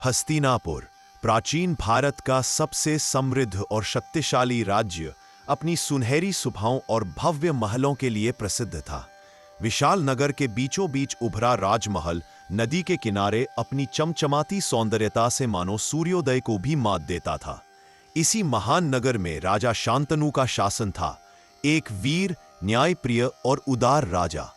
हस्तिनापुर, प्राचीन भारत का सबसे समृद्ध और शक्तिशाली राज्य, अपनी सुनहरी सुबहों और भव्य महलों के लिए प्रसिद्ध था। विशाल नगर के बीचों बीच उभरा राजमहल नदी के किनारे अपनी चमचमाती सौंदर्यता से मानो सूर्योदय को भी मात देता था। इसी महान नगर में राजा शांतनु का शासन था, एक वीर, न्यायप्रिय और उदार राजा।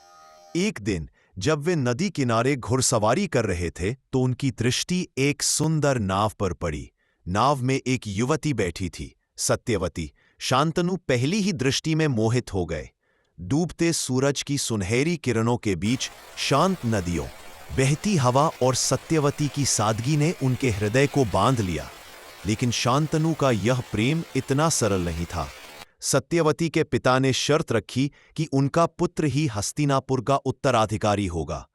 एक दिन जब वे नदी किनारे घुड़सवारी कर रहे थे तो उनकी दृष्टि एक सुंदर नाव पर पड़ी। नाव में एक युवती बैठी थी, सत्यवती। शांतनु पहली ही दृष्टि में मोहित हो गए। डूबते सूरज की सुनहरी किरणों के बीच शांत नदियों, बहती हवा और सत्यवती की सादगी ने उनके हृदय को बांध लिया। लेकिन शांतनु का यह प्रेम इतना सरल नहीं था। सत्यवती के पिता ने शर्त रखी कि उनका पुत्र ही हस्तिनापुर का उत्तराधिकारी होगा।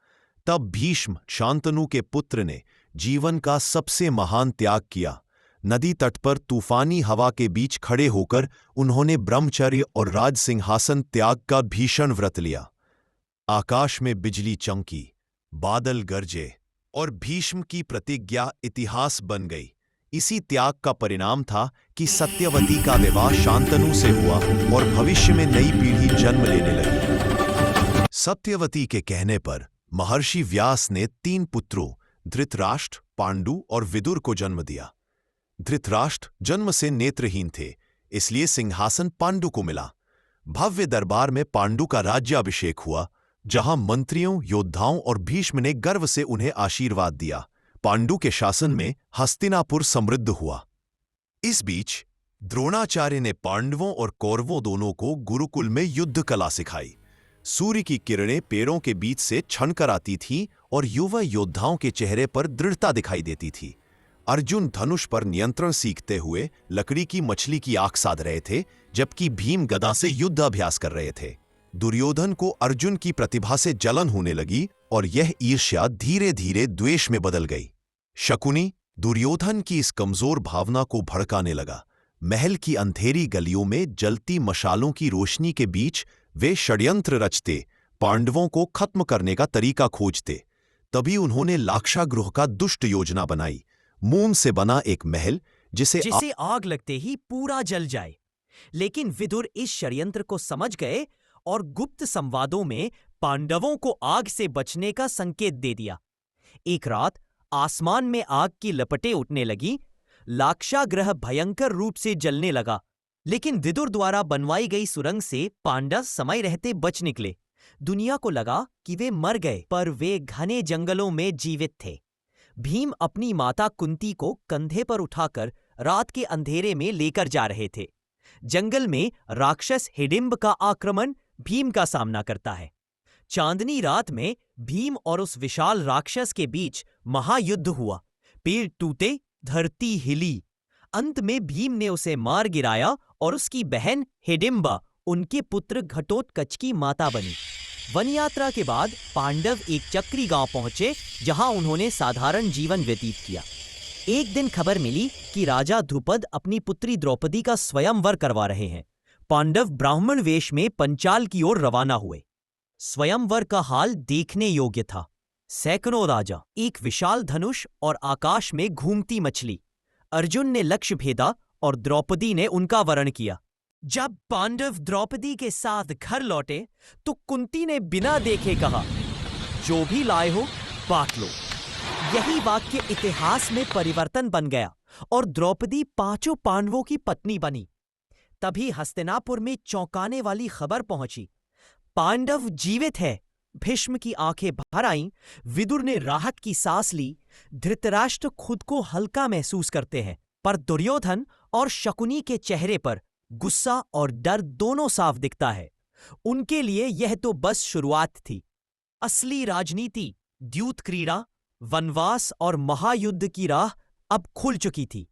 तब भीष्म, शांतनु के पुत्र, ने जीवन का सबसे महान त्याग किया। नदी तट पर तूफानी हवा के बीच खड़े होकर उन्होंने ब्रह्मचर्य और राज सिंहासन त्याग का भीषण व्रत लिया। आकाश में बिजली चमकी, बादल गरजे और भीष्म की प्रतिज्ञा इतिहास बन गई। इसी त्याग का परिणाम था कि सत्यवती का विवाह शांतनु से हुआ और भविष्य में नई पीढ़ी जन्म लेने लगी। सत्यवती के कहने पर महर्षि व्यास ने 3 पुत्रों, धृतराष्ट्र, पांडु और विदुर को जन्म दिया। धृतराष्ट्र जन्म से नेत्रहीन थे, इसलिए सिंहासन पांडु को मिला। भव्य दरबार में पांडु का राज्याभिषेक हुआ, जहां मंत्रियों, योद्धाओं और भीष्म ने गर्व से उन्हें आशीर्वाद दिया। पांडु के शासन में हस्तिनापुर समृद्ध हुआ। इस बीच द्रोणाचार्य ने पांडवों और कौरवों दोनों को गुरुकुल में युद्ध कला सिखाई। सूर्य की किरणें पैरों के बीच से छनकर आती थीं और युवा योद्धाओं के चेहरे पर दृढ़ता दिखाई देती थी। अर्जुन धनुष पर नियंत्रण सीखते हुए लकड़ी की मछली की आंख साध रहे थे, जबकि भीम गदा से युद्ध अभ्यास कर रहे थे। दुर्योधन को अर्जुन की प्रतिभा से जलन होने लगी और यह ईर्ष्या धीरे धीरे द्वेष में बदल गई। शकुनी दुर्योधन की इस कमजोर भावना को भड़काने लगा। महल की अंधेरी गलियों में जलती मशालों की रोशनी के बीच वे षड्यंत्र रचते, पांडवों को खत्म करने का तरीका खोजते। तभी उन्होंने लाक्षागृह का दुष्ट योजना बनाई, मोम से बना एक महल जिसे आग लगते ही पूरा जल जाए। लेकिन विदुर इस षड्यंत्र को समझ गए और गुप्त संवादों में पांडवों को आग से बचने का संकेत दे दिया। एक रात आसमान में आग की लपटें उठने लगी, लाक्षागृह भयंकर रूप से जलने लगा। लेकिन विदुर द्वारा बनवाई गई सुरंग से पांडव समय रहते बच निकले। दुनिया को लगा कि वे मर गए, पर वे घने जंगलों में जीवित थे। भीम अपनी माता कुंती को कंधे पर उठाकर रात के अंधेरे में लेकर जा रहे थे। जंगल में राक्षस हिडिंब का आक्रमण भीम का सामना करता है। चांदनी रात में भीम और उस विशाल राक्षस के बीच महायुद्ध हुआ। पेड़ टूटे, धरती हिली। अंत में भीम ने उसे मार गिराया और उसकी बहन हिडिंबा उनके पुत्र घटोत्कच की माता बनी। वन यात्रा के बाद पांडव एक चक्री गांव पहुंचे, जहां उन्होंने साधारण जीवन व्यतीत किया। एक दिन खबर मिली कि राजा ध्रुपद अपनी पुत्री द्रौपदी का स्वयंवर करवा रहे हैं। पांडव ब्राह्मण वेश में पंचाल की ओर रवाना हुए। स्वयंवर का हाल देखने योग्य था। सैकड़ों राजा, एक विशाल धनुष और आकाश में घूमती मछली। अर्जुन ने लक्ष्य भेदा और द्रौपदी ने उनका वरण किया। जब पांडव द्रौपदी के साथ घर लौटे तो कुंती ने बिना देखे कहा, जो भी लाए हो बांट लो। यही वाक्य इतिहास में परिवर्तन बन गया और द्रौपदी 5 पांडवों की पत्नी बनी। तभी हस्तिनापुर में चौंकाने वाली खबर पहुंची, पांडव जीवित है। भीष्म की आंखें भर आईं। विदुर ने राहत की सांस ली। धृतराष्ट्र खुद को हल्का महसूस करते हैं, पर दुर्योधन और शकुनी के चेहरे पर गुस्सा और डर दोनों साफ दिखता है। उनके लिए यह तो बस शुरुआत थी। असली राजनीति, द्यूत क्रीड़ा, वनवास और महायुद्ध की राह अब खुल चुकी थी।